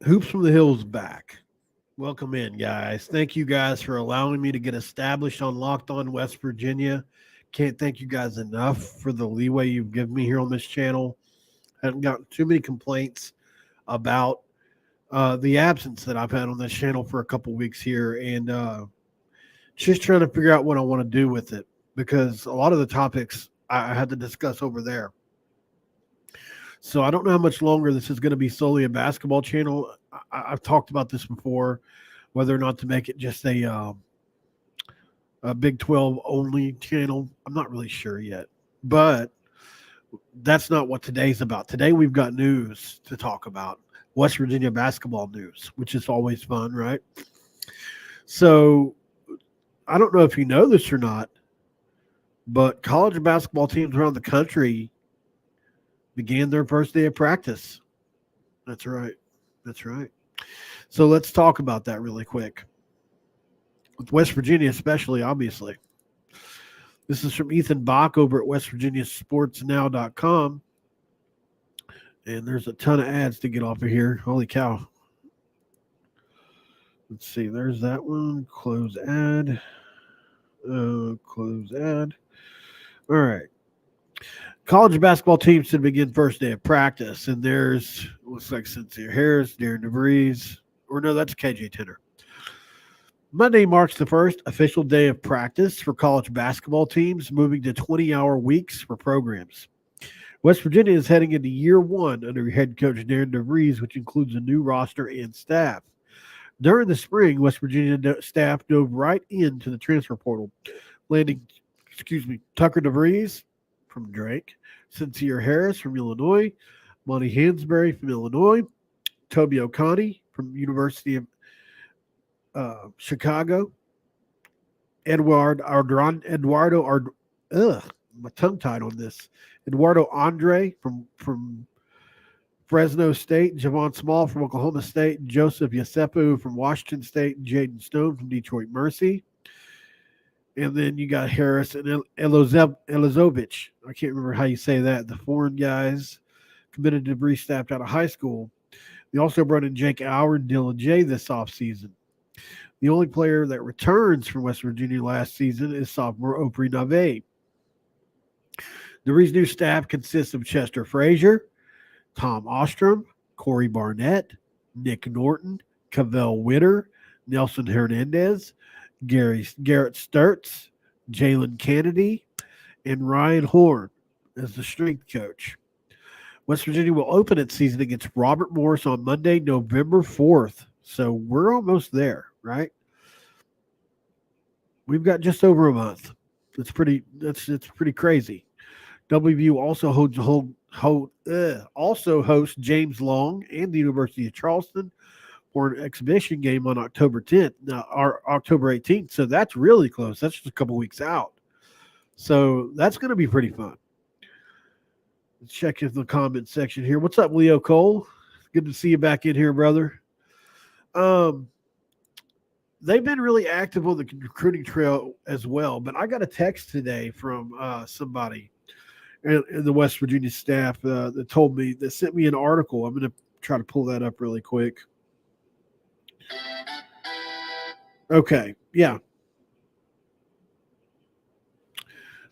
Hoops from the Hills back. Welcome in, guys. Thank you guys for allowing me to get established on Locked On West Virginia. Can't thank you guys enough for the leeway you've given me here on this channel. I haven't gotten too many complaints about the absence that I've had on this channel for a couple weeks here, and just trying to figure out what I want to do with it, because a lot of the topics I had to discuss over there. So I don't know how much longer this is going to be solely a basketball channel. I've talked about this before, whether or not to make it just a Big 12 only channel. I'm not really sure yet, but that's not what today's about. Today we've got news to talk about, West Virginia basketball news, which is always fun, right? So I don't know if you know this or not, but college basketball teams around the country began their first day of practice. That's right. That's right. So let's talk about that really quick. With West Virginia especially, obviously. This is from Ethan Bach over at WestVirginiaSportsNow.com. And there's a ton of ads to get off of here. Holy cow. Let's see. There's that one. Close ad. Close ad. All right. College basketball teams to begin first day of practice, and there's looks like Sincere Harris, Darren DeVries, or no, that's KJ Tenner. Monday marks the first official day of practice for college basketball teams, moving to 20-hour weeks for programs. West Virginia is heading into year one under head coach Darren DeVries, which includes a new roster and staff. During the spring, West Virginia staff dove right into the transfer portal, landing, Tucker DeVries from Drake, Sincere Harris from Illinois, Monty Hansberry from Illinois, Toby Oconee from University of Chicago, Eduardo Andre from Fresno State, Javon Small from Oklahoma State, Joseph Yosefu from Washington State, Jaden Stone from Detroit Mercy. And then you got Harris and Elizovich. I can't remember how you say that. The foreign guys committed to DeVries staff out of high school. They also brought in Jake Auer and Dylan Jay this offseason. The only player that returns from West Virginia last season is sophomore Opry Nave. DeVries' new staff consists of Chester Frazier, Tom Ostrom, Corey Barnett, Nick Norton, Cavell Witter, Nelson Hernandez, Garrett Sturtz, Jalen Kennedy, and Ryan Horn as the strength coach. West Virginia will open its season against Robert Morris on Monday, November 4th. So we're almost there, right? We've got just over a month. It's pretty crazy. WVU also hosts James Long and the University of Charleston for an exhibition game on October 10th, or October 18th. So that's really close. That's just a couple weeks out. So that's going to be pretty fun. Let's check in the comment section here. What's up, Leo Cole? Good to see you back in here, brother. They've been really active on the recruiting trail as well, but I got a text today from somebody in the West Virginia staff that sent me an article. I'm going to try to pull that up really quick. Okay, yeah.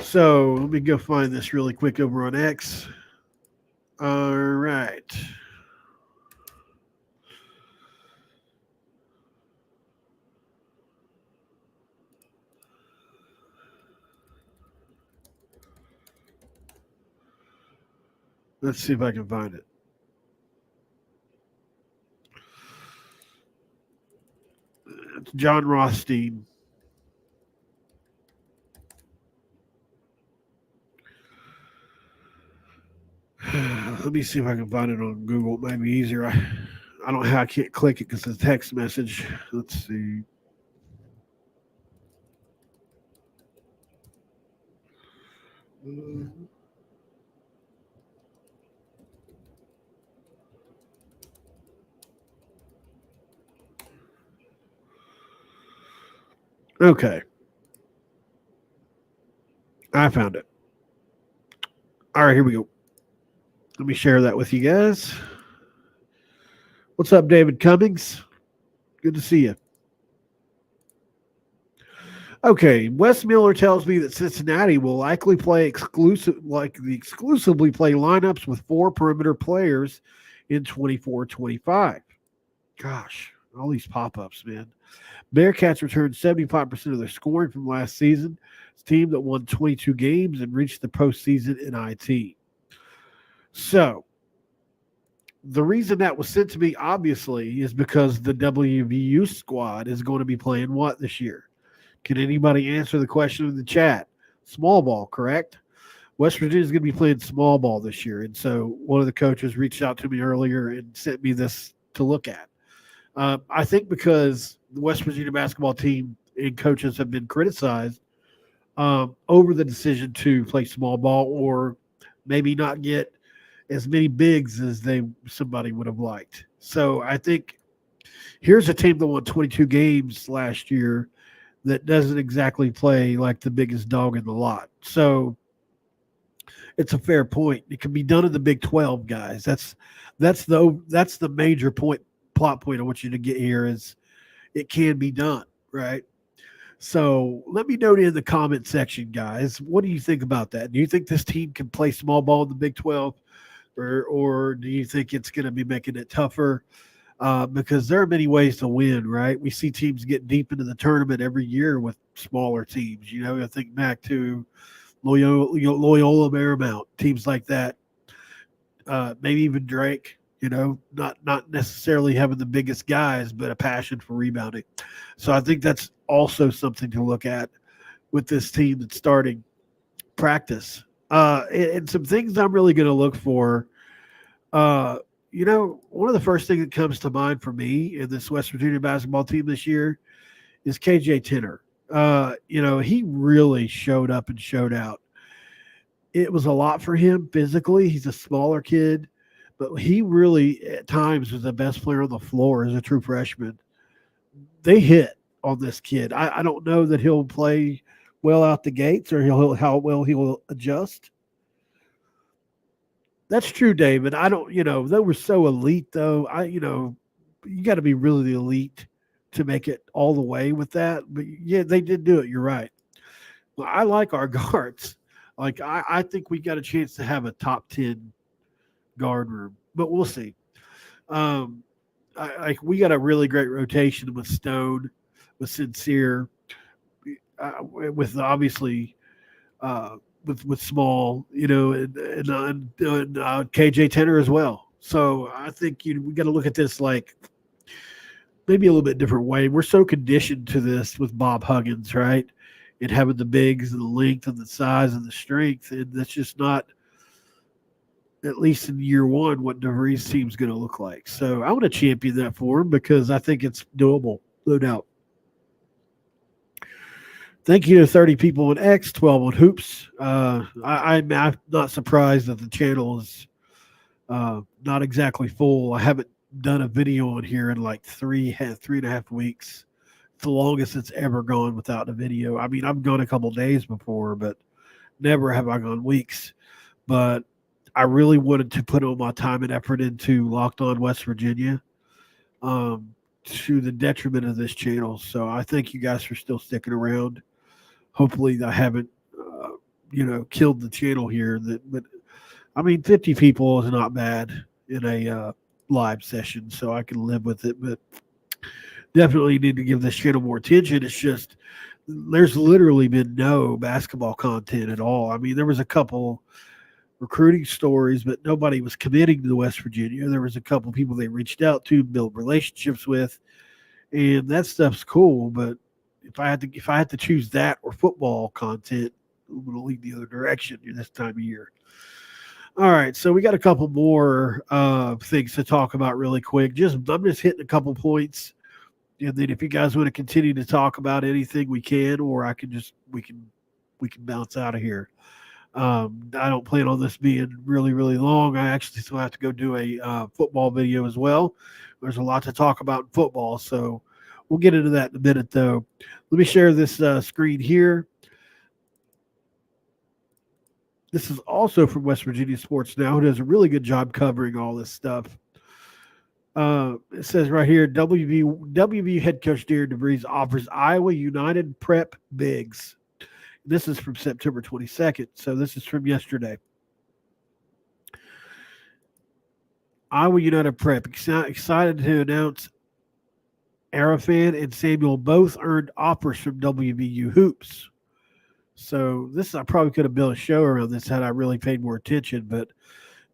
So let me go find this really quick over on X. All right. Let's see if I can find it. It's John Rothstein. Let me see if I can find it on Google. It might be easier. I don't know how I can't click it because it's a text message. Let's see. Okay. I found it. All right, here we go. Let me share that with you guys. What's up, David Cummings? Good to see you. Okay, Wes Miller tells me that Cincinnati will likely play exclusively play lineups with four perimeter players in 24-25. Gosh, all these pop-ups, man. Bearcats returned 75% of their scoring from last season. It's a team that won 22 games and reached the postseason in IT. So, the reason that was sent to me, obviously, is because the WVU squad is going to be playing what this year? Can anybody answer the question in the chat? Small ball, correct? West Virginia is going to be playing small ball this year. And so one of the coaches reached out to me earlier and sent me this to look at. I think because the West Virginia basketball team and coaches have been criticized over the decision to play small ball or maybe not get as many bigs as somebody would have liked. So I think here's a team that won 22 games last year that doesn't exactly play like the biggest dog in the lot. So it's a fair point. It can be done in the Big 12, guys. That's the major plot point I want you to get here is it can be done, right? So let me know in the comment section, guys. What do you think about that? Do you think this team can play small ball in the Big 12, or do you think it's going to be making it tougher? Because there are many ways to win, right? We see teams get deep into the tournament every year with smaller teams. You know, I think back to Loyola Marymount, teams like that. Maybe even Drake. You know, not necessarily having the biggest guys, but a passion for rebounding. So I think that's also something to look at with this team that's starting practice. And some things I'm really going to look for. One of the first things that comes to mind for me in this West Virginia basketball team this year is KJ Tenner. He really showed up and showed out. It was a lot for him physically. He's a smaller kid, but he really at times was the best player on the floor as a true freshman. They hit on this kid. I don't know that he'll play well out the gates or how well he will adjust. That's true, David. I don't, they were so elite though. You got to be really elite to make it all the way with that. But yeah, they did do it. You're right. Well, I like our guards. Like I think we got a chance to have a top 10 guard room, but we'll see. We got a really great rotation with Stone, with Sincere, with obviously with Small, and KJ Tenner as well. So I think we got to look at this like maybe a little bit different way. We're so conditioned to this with Bob Huggins, right? And having the bigs and the length and the size and the strength, and that's just not, at least in year one, what DeVries team's going to look like. So I want to champion that for him because I think it's doable, no doubt. Thank you to 30 people on X, 12 on Hoops. I'm not surprised that the channel is not exactly full. I haven't done a video on here in like 3.5 weeks. It's the longest it's ever gone without a video. I mean, I've gone a couple days before, but never have I gone weeks. But I really wanted to put all my time and effort into Locked On West Virginia to the detriment of this channel. So I thank you guys for still sticking around. Hopefully I haven't, killed the channel here. But I mean, 50 people is not bad in a live session, so I can live with it. But definitely need to give this channel more attention. It's just there's literally been no basketball content at all. I mean, there was a couple recruiting stories, but nobody was committing to West Virginia. There was a couple people they reached out to, build relationships with, and that stuff's cool. But if I had to choose that or football content, I'm going to lean the other direction this time of year. All right, so we got a couple more things to talk about really quick. I'm just hitting a couple points, and then if you guys want to continue to talk about anything, we can, or we can bounce out of here. I don't plan on this being really, really long. I actually still have to go do a football video as well. There's a lot to talk about in football, so we'll get into that in a minute, though. Let me share this screen here. This is also from West Virginia Sports Now, who does a really good job covering all this stuff. It says right here, WVU head coach Darren DeVries offers Iowa United prep bigs. This is from September 22nd, so this is from yesterday. Iowa United prep excited to announce Arafan and Samuel both earned offers from WVU hoops. So this, I probably could have built a show around this had I really paid more attention, but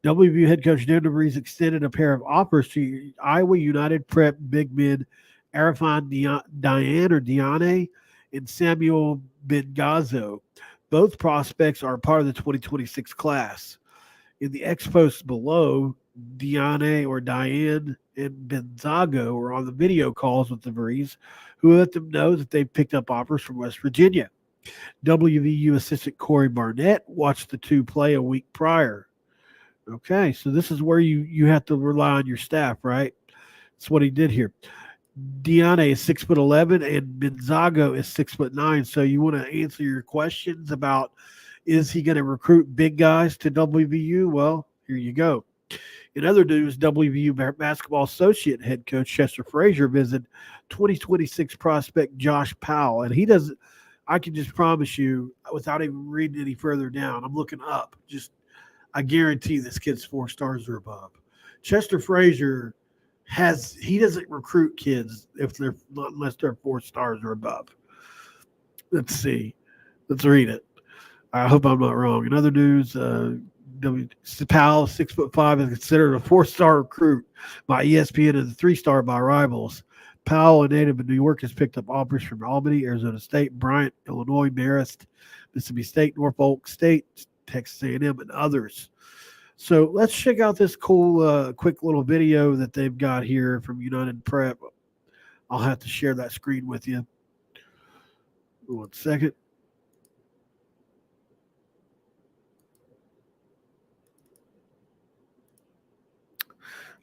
WVU head coach Darren DeVries extended a pair of offers to Iowa United prep big men Arafan Diane and Samuel Bengazo. Both prospects are part of the 2026 class. In the X posts below, Diane and Benzago were on the video calls with DeVries, who let them know that they picked up offers from West Virginia. WVU assistant Corey Barnett watched the two play a week prior. Okay, so this is where you have to rely on your staff, right? That's what he did here. Diane is 6'11" and Benzago is 6'9". So you want to answer your questions about is he going to recruit big guys to WVU? Well, here you go. In other news, WVU basketball associate head coach Chester Frazier visited 2026 prospect Josh Powell, and he doesn't. I can just promise you, without even reading any further down, I'm looking up. I guarantee this kid's 4 stars or above. Chester Frazier he doesn't recruit kids if they're not unless they're 4 stars or above. Let's see. Let's read it. I hope I'm not wrong. In other news, Powell, 6'5", is considered a 4-star recruit by ESPN and a 3-star by Rivals. Powell, a native of New York, has picked up offers from Albany, Arizona State, Bryant, Illinois, Marist, Mississippi State, Norfolk State, Texas A&M, and others. So let's check out this cool, quick little video that they've got here from United Prep. I'll have to share that screen with you. 1 second.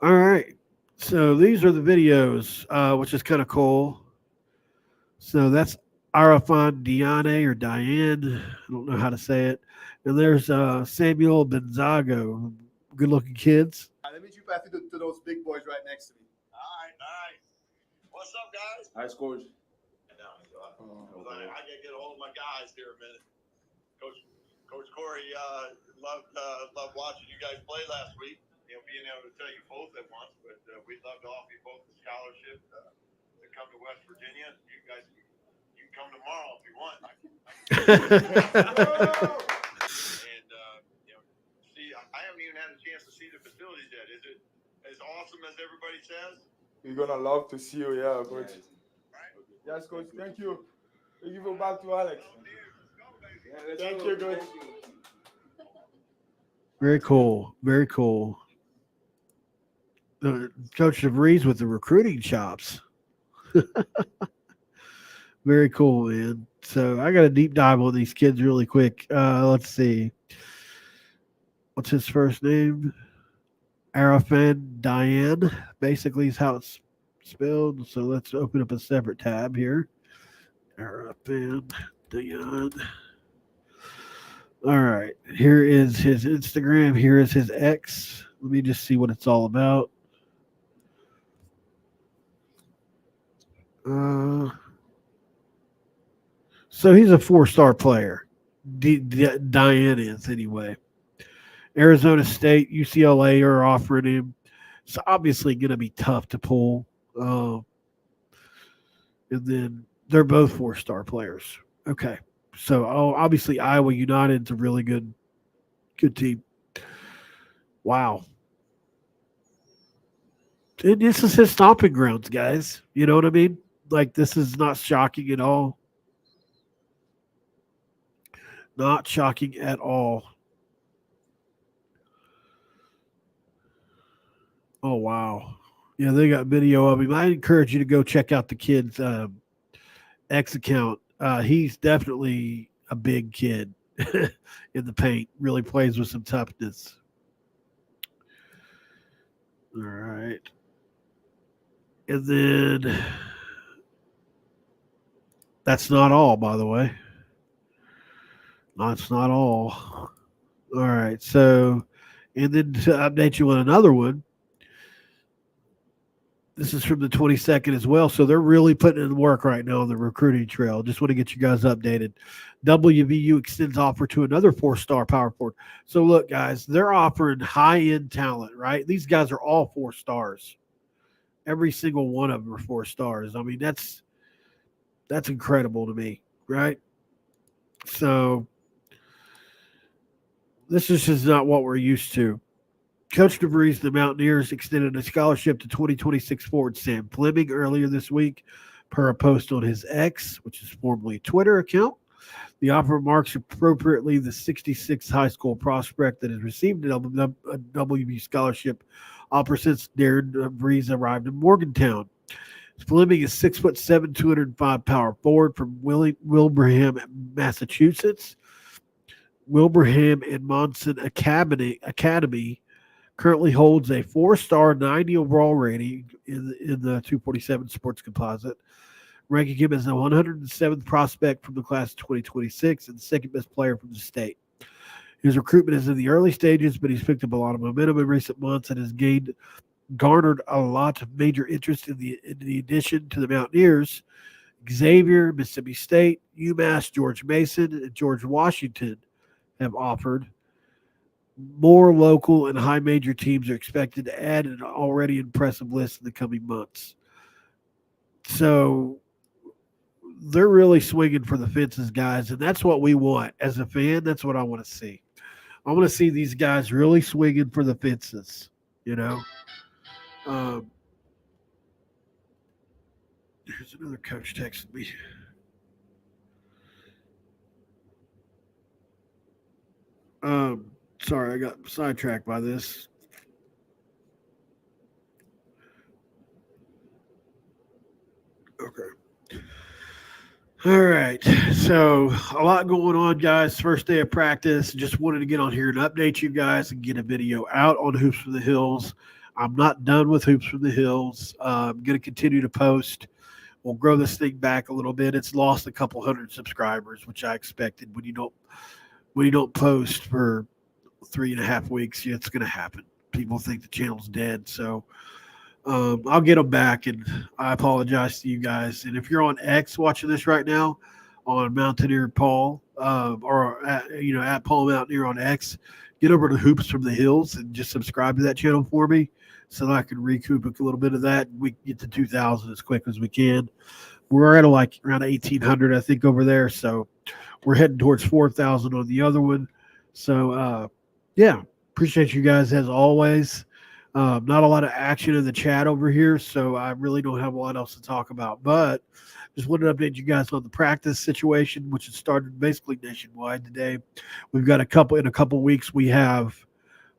All right. So these are the videos, which is kind of cool. So that's Arafan Diane. I don't know how to say it. And there's Samuel Benzago. Good-looking kids. Let me pass it to those big boys right next to me. All right. What's up, guys? Hi, Coach. I gotta get a hold of my guys here a minute. Coach Corey, loved watching you guys play last week. Being able to tell you both at once, but we'd love to offer you both a scholarship to come to West Virginia. You guys, you can come tomorrow if you want. And see, I haven't even had a chance to see the facilities yet. Is it as awesome as everybody says? We're gonna love to see you, yeah, Coach. Right? Yes, Coach. Thank you. We give it back to Alex. Thank you, Coach. Very cool. Very cool. Coach DeVries with the recruiting chops. Very cool, man. So I got a deep dive on these kids really quick. Let's see. What's his first name? Arafan Diane, basically is how it's spelled. So let's open up a separate tab here. Arafan Diane. All right. Here is his Instagram. Here is his X. Let me just see what it's all about. So he's a 4-star player. Diane is anyway. Arizona State, UCLA are offering him. It's obviously going to be tough to pull. And then they're both 4-star players. Okay. So obviously Iowa United's a really good team. Wow. And this is his stomping grounds, guys. You know what I mean? Like, this is not shocking at all. Not shocking at all. Oh, wow. Yeah, they got video of him. I encourage you to go check out the kid's X account. He's definitely a big kid in the paint. Really plays with some toughness. All right. And then that's not all, by the way. That's not all. All right. So, and then to update you on another one, This is from the 22nd as well. So they're really putting in work right now on the recruiting trail. Just want to get you guys updated. WVU extends offer to another 4-star power forward. So look, guys, they're offering high-end talent, right? These guys are all 4 stars. Every single one of them are 4 stars. I mean, that's incredible to me, right? So this is just not what we're used to. Coach DeVries, the Mountaineers, extended a scholarship to 2026 forward Sam Fleming earlier this week per a post on his X, which is formerly Twitter account. The offer marks appropriately the 66th high school prospect that has received a WVU scholarship offer since Darren DeVries arrived in Morgantown. Fleming is 6'7", 205 power forward from Wilbraham, Massachusetts. Wilbraham and Monson Academy currently holds a 4-star 90 overall rating in the 247 Sports Composite, ranking him as the 107th prospect from the class of 2026 and the second best player from the state. His recruitment is in the early stages, but he's picked up a lot of momentum in recent months and has garnered a lot of major interest in the addition to the Mountaineers. Xavier, Mississippi State, UMass, George Mason, and George Washington have offered. More local and high major teams are expected to add an already impressive list in the coming months. So they're really swinging for the fences, guys, and that's what we want. As a fan, that's what I want to see. I want to see these guys really swinging for the fences, you know. Here's another coach texting me. Sorry, I got sidetracked by this. Okay. All right. So a lot going on, guys. First day of practice. Just wanted to get on here and update you guys and get a video out on Hoops from the Hills. I'm not done with Hoops from the Hills. I'm going to continue to post. We'll grow this thing back a little bit. It's lost a couple hundred subscribers, which I expected. When you don't post for 3.5 weeks, it's going to happen. People think the channel's dead. So I'll get them back, and I apologize to you guys. And if you're on X watching this right now, on Mountaineer Paul, or at Paul Mountaineer on X, get over to Hoops from the Hills and just subscribe to that channel for me, so that I can recoup a little bit of that. We can get to 2,000 as quick as we can. We're at around 1,800, I think, over there. So we're heading towards 4,000 on the other one. So appreciate you guys as always. Not a lot of action in the chat over here, so I really don't have a lot else to talk about. But just wanted to update you guys on the practice situation, which has started basically nationwide today. We've got in a couple weeks, we have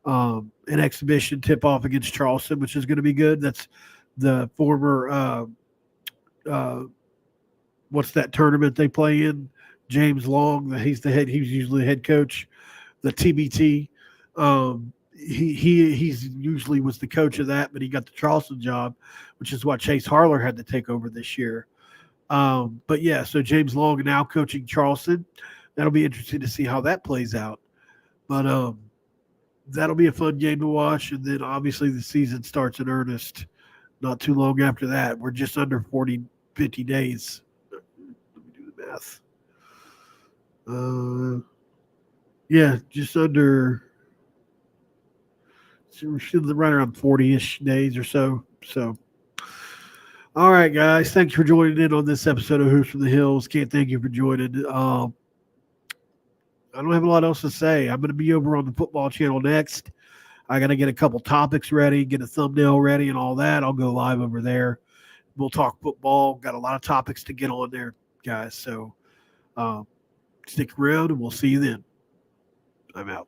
an exhibition tip-off against Charleston, which is going to be good. That's the former what's that tournament they play in? James Long, he's usually the head coach, the TBT. He's usually was the coach of that, but he got the Charleston job, which is why Chase Harler had to take over this year. But yeah, so James Long now coaching Charleston. That'll be interesting to see how that plays out. But that'll be a fun game to watch. And then obviously the season starts in earnest not too long after that. We're just under 50 days. Let me do the math. Just under. We should right around 40-ish days or so. So, all right, guys. Thanks for joining in on this episode of Hoops from the Hills. Can't thank you for joining. I don't have a lot else to say. I'm going to be over on the football channel next. I got to get a couple topics ready, get a thumbnail ready and all that. I'll go live over there. We'll talk football. Got a lot of topics to get on there, guys. So stick around, and we'll see you then. I'm out.